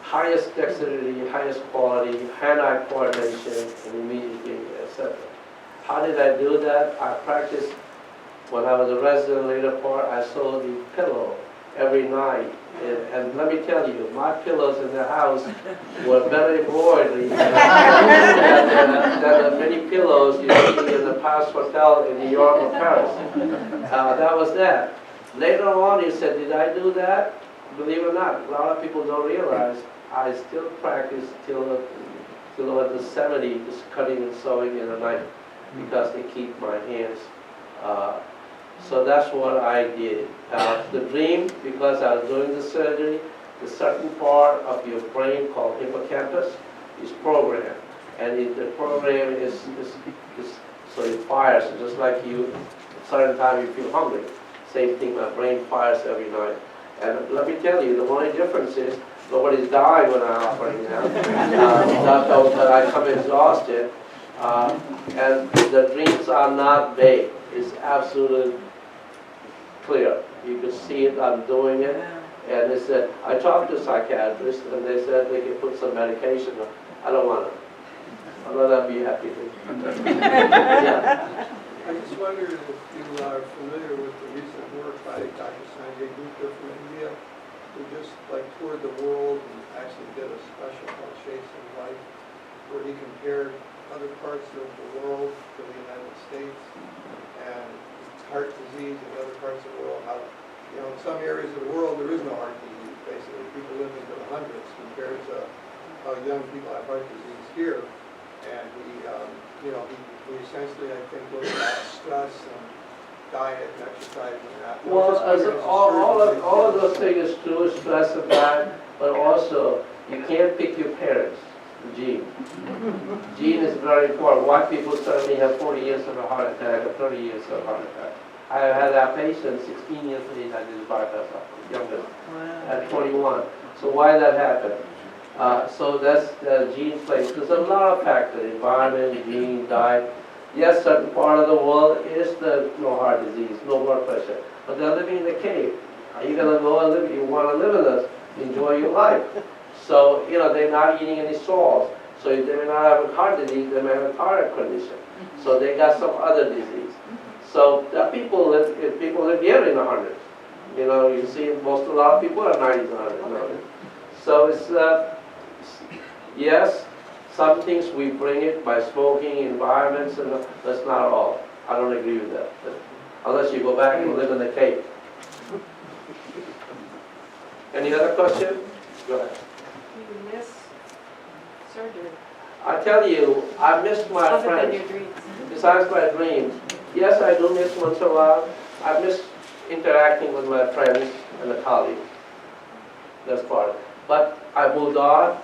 Highest dexterity, highest quality, hand-eye coordination, and immediately, etc. How did I do that? I practiced when I was a resident later part. I saw the pillow every night. And let me tell you, my pillows in the house were better embroidered than the many pillows you see in the Paris Hotel in New York or Paris. That was that. Later on, he said, did I do that? Believe it or not, a lot of people don't realize I still practice till about the 70s, just cutting and sewing in the night, because they keep my hands. So that's what I did. The dream, because I was doing the surgery, the certain part of your brain called hippocampus is programmed. And the program is so it fires, just like you, at a certain time you feel hungry. Same thing, my brain fires every night. And let me tell you, the only difference is nobody's dying when I'm operating now. But I come exhausted. And the dreams are not vague. It's absolutely clear. You can see it, I'm doing it. And they said, I talked to psychiatrists and they said they could put some medication on. I don't want it. I'd rather be happy to. Yeah. I just wondered if you are familiar with the recent work by Dr. Sanjay Gupta from India, who just toured the world and actually did a special called Shapes of Life, where he compared other parts of the world to the United States and heart disease in other parts of the world. How, in some areas of the world there is no heart disease. Basically, people live into the hundreds compared to how young people have heart disease here. And he essentially, I think, looked at stress and diet and exercise and that. Well, all of those things is true, stress and diet, but also you can't pick your parents. Gene. Gene is very important. White people certainly have 40 years of a heart attack or 30 years of a heart attack. I had that patient 16 years of age, I did his bypass, youngest, at 21. So why that happened? So that's the gene place. There's a lot of factors, environment, gene, diet. Yes, certain part of the world is no heart disease, no blood pressure. But they're living in a cave. Are you going to go and live? You want to live in this, enjoy your life. So, they're not eating any salt. So they may not have a heart disease, they may have a thyroid condition. So they got some other disease. So people live here in the hundreds. You see a lot of people are 90s and 100s. So it's, yes, some things we bring it by smoking, environments, and that's not all. I don't agree with that. But unless you go back and live in the cave. Any other question? Go ahead. You miss surgery. I tell you, I miss my Other than friends. your dreams. Besides my dreams, yes, I do miss once in a while. I miss interacting with my friends and the colleagues. That's part. But I moved on.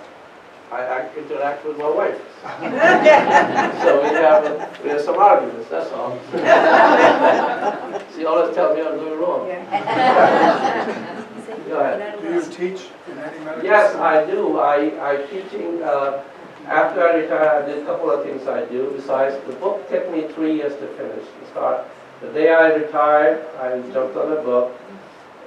I interact with my wife. So we have some arguments, that's all. She always tells me I'm doing wrong. Go ahead. Do you teach in any medical Yes, school? I do. I teaching, after I retired, I did a couple of things I do. Besides, the book took me 3 years to finish, to start. The day I retired, I jumped on the book.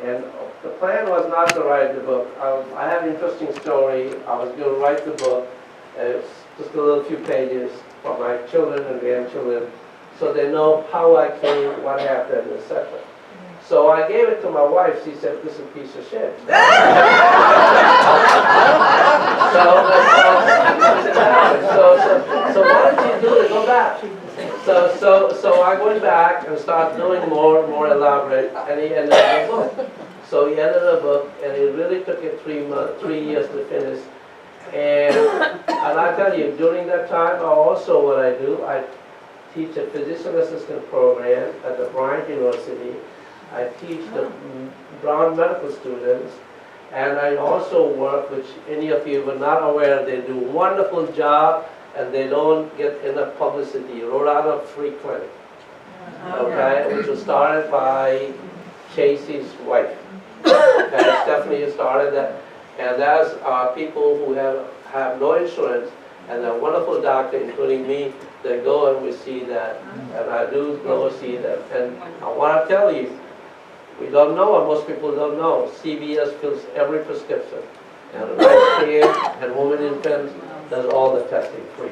And the plan was not to write the book. I have an interesting story. I was going to write the book. It's just a little few pages for my children and grandchildren, so they know how I came, what happened, etc. So I gave it to my wife. She said, "This is a piece of shit." So what did you do to go back? So I went back and started doing more elaborate, and he ended the book. So he ended the book, and it really took it 3 years to finish. And I tell you, during that time, also what I do, I teach a physician assistant program at the Bryant University. I teach the Brown medical students, and I also work, which any of you are not aware, they do a wonderful job, and they don't get enough publicity. Rhode Island Free Clinic, okay, which was started by Casey's wife. Okay, Stephanie started that, and that's people who have no insurance, and a wonderful doctor, including me, they go and we see that, and I do go see them. And I want to tell you, we don't know, and most people don't know, CVS fills every prescription, and right here, and women infants does all the testing free.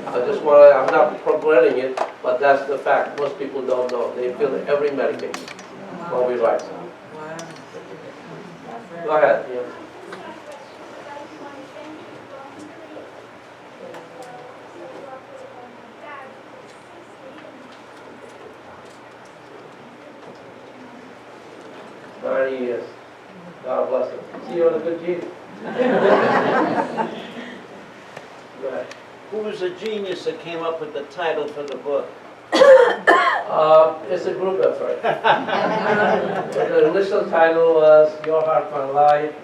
I just want to, I'm not promoting it, but that's the fact. Most people don't know. They fill every medication while we write. Go ahead. Yeah. Years. God bless him. See you on a good Jesus. Go ahead. Who was the genius that came up with the title for the book? It's a group effort. The initial title was Your Heart, My Life.